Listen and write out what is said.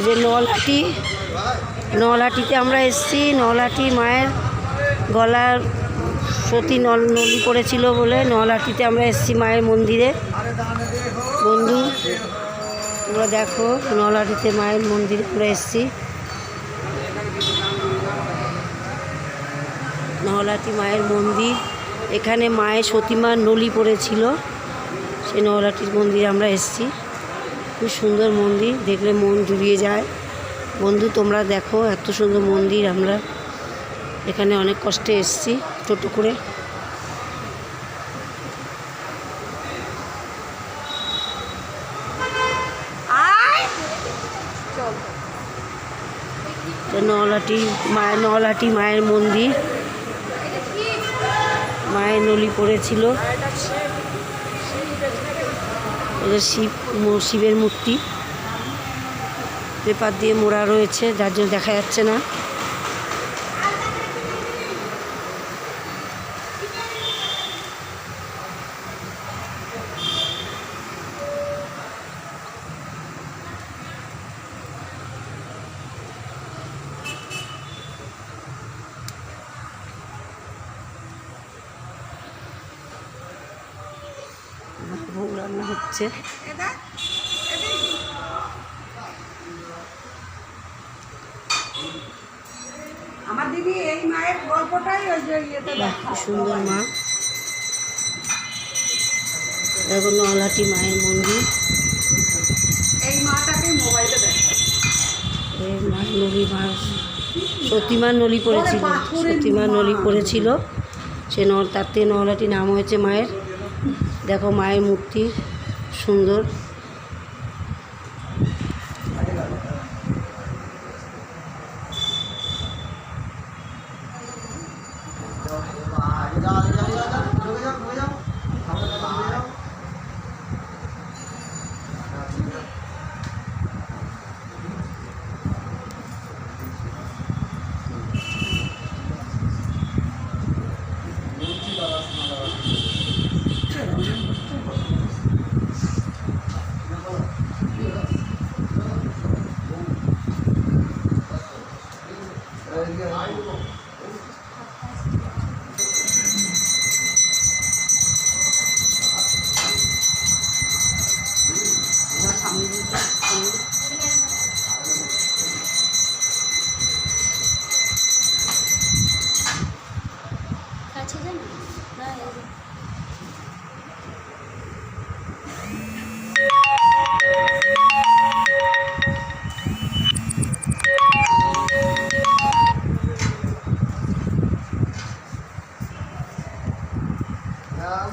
যে নলহাটিতে আমরা এসেছি। নলহাটি মায়ের গলার সতী নলি পড়েছিল বলে নলহাটিতে আমরা এসেছি মায়ের মন্দিরে। বন্ধু তোমরা দেখো, নলহাটিতে মায়ের মন্দিরে আমরা এসেছি। নলহাটি মায়ের মন্দির, এখানে মায়ের সতীমার নলি পড়েছিল, সেই নলহাটির মন্দিরে আমরা এসেছি। খুব সুন্দর মন্দির, দেখলে মন জুড়িয়ে যায়। বন্ধু তোমরা দেখো, এত সুন্দর মন্দির। আমরা এখানে অনেক কষ্টে এসেছি টোটো করে। নলহাটি মায়ের মন্দির, মায়ের নলি পড়েছিল। এটা শিবের মূর্তি, পেপার দিয়ে মোড়া রয়েছে, যার জন্য দেখা যাচ্ছে না। ভোগ রান্না হচ্ছে। আমার দিদি এই মায়ের গল্পটাই ওই যে সুন্দর মা। দেখো নলহাটি মায়ের মন্দির। এই মাটাকে মোবাইলে দেখায়। এই মা নলি, মা সতীমার নলি পড়েছিল, সতীমার নলি পড়েছিল। সে তাতে নলহাটি নাম হয়েছে মায়ের। দেখো মায়ের মূর্তি সুন্দর। কাছে যান না।